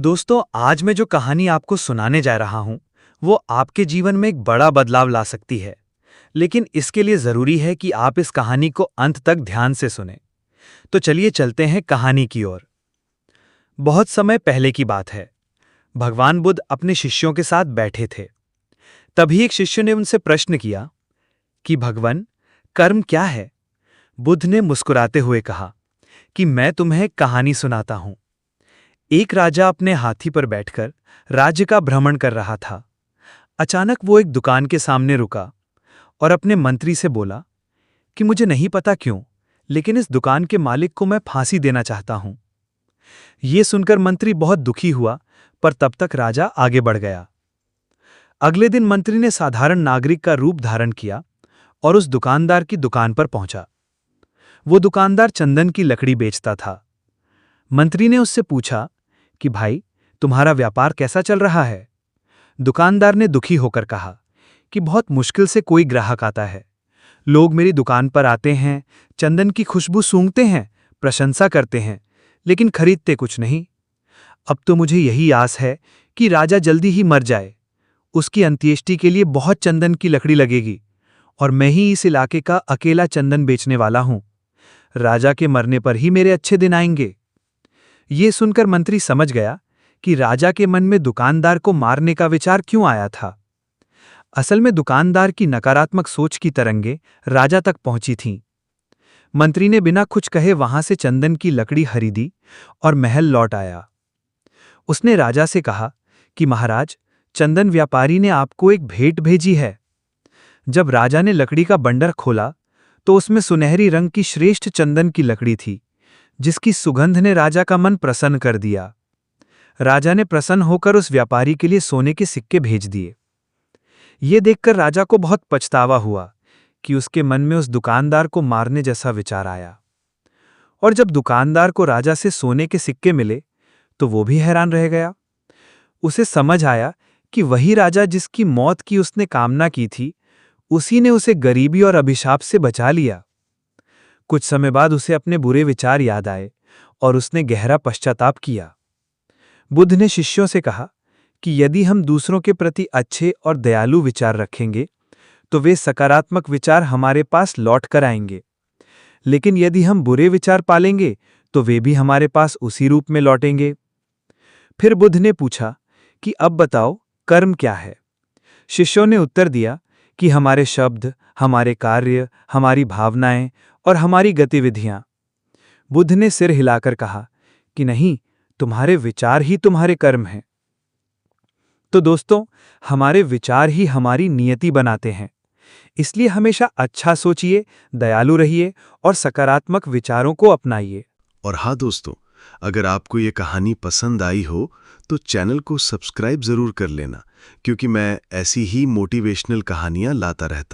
दोस्तों, आज मैं जो कहानी आपको सुनाने जा रहा हूं, वो आपके जीवन में एक बड़ा बदलाव ला सकती है। लेकिन इसके लिए जरूरी है कि आप इस कहानी को अंत तक ध्यान से सुनें। तो चलिए चलते हैं कहानी की ओर। बहुत समय पहले की बात है। भगवान बुद्ध अपने शिष्यों के साथ बैठे थे। तभी एक शिष्य ने उनसे प्रश्न किया कि भगवान, कर्म क्या है? बुद्ध ने मुस्कुराते हुए कहा कि मैं तुम्हें एक कहानी सुनाता हूं। एक राजा अपने हाथी पर बैठकर राज्य का भ्रमण कर रहा था। अचानक वो एक दुकान के सामने रुका और अपने मंत्री से बोला कि मुझे नहीं पता क्यों, लेकिन इस दुकान के मालिक को मैं फांसी देना चाहता हूं। ये सुनकर मंत्री बहुत दुखी हुआ, पर तब तक राजा आगे बढ़ गया। अगले दिन मंत्री ने साधारण नागरिक का रूप धारण किया और उस दुकानदार की दुकान पर पहुंचा। वो दुकानदार चंदन की लकड़ी बेचता था। मंत्री ने उससे पूछा कि भाई, तुम्हारा व्यापार कैसा चल रहा है? दुकानदार ने दुखी होकर कहा कि बहुत मुश्किल से कोई ग्राहक आता है। लोग मेरी दुकान पर आते हैं, चंदन की खुशबू सूंघते हैं, प्रशंसा करते हैं, लेकिन खरीदते कुछ नहीं। अब तो मुझे यही आस है कि राजा जल्दी ही मर जाए। उसकी अंत्येष्टि के लिए बहुत चंदन की लकड़ी लगेगी और मैं ही इस इलाके का अकेला चंदन बेचने वाला हूं। राजा के मरने पर ही मेरे अच्छे दिन आएंगे। ये सुनकर मंत्री समझ गया कि राजा के मन में दुकानदार को मारने का विचार क्यों आया था। असल में दुकानदार की नकारात्मक सोच की तरंगें राजा तक पहुंची थीं। मंत्री ने बिना कुछ कहे वहां से चंदन की लकड़ी खरीदी और महल लौट आया। उसने राजा से कहा कि महाराज, चंदन व्यापारी ने आपको एक भेंट भेजी है। जब राजा ने लकड़ी का बंडर खोला तो उसमें सुनहरी रंग की श्रेष्ठ चंदन की लकड़ी थी, जिसकी सुगंध ने राजा का मन प्रसन्न कर दिया। राजा ने प्रसन्न होकर उस व्यापारी के लिए सोने के सिक्के भेज दिए। ये देखकर राजा को बहुत पछतावा हुआ कि उसके मन में उस दुकानदार को मारने जैसा विचार आया। और जब दुकानदार को राजा से सोने के सिक्के मिले तो वो भी हैरान रह गया। उसे समझ आया कि वही राजा जिसकी मौत की उसने कामना की थी, उसी ने उसे गरीबी और अभिशाप से बचा लिया। कुछ समय बाद उसे अपने बुरे विचार याद आए और उसने गहरा पश्चाताप किया। बुद्ध ने शिष्यों से कहा कि यदि हम दूसरों के प्रति अच्छे और दयालु विचार रखेंगे तो वे सकारात्मक विचार हमारे पास लौट कर आएंगे, लेकिन यदि हम बुरे विचार पालेंगे तो वे भी हमारे पास उसी रूप में लौटेंगे। फिर बुद्ध ने पूछा कि अब बताओ, कर्म क्या है? शिष्यों ने उत्तर दिया कि हमारे शब्द, हमारे कार्य, हमारी भावनाएं और हमारी गतिविधियां। बुद्ध ने सिर हिलाकर कहा कि नहीं, तुम्हारे विचार ही तुम्हारे कर्म हैं। तो दोस्तों, हमारे विचार ही हमारी नियति बनाते हैं। इसलिए हमेशा अच्छा सोचिए, दयालु रहिए और सकारात्मक विचारों को अपनाइए। और हाँ दोस्तों, अगर आपको ये कहानी पसंद आई हो तो चैनल को सब्सक्राइब जरूर कर लेना, क्योंकि मैं ऐसी ही मोटिवेशनल कहानियां लाता रहता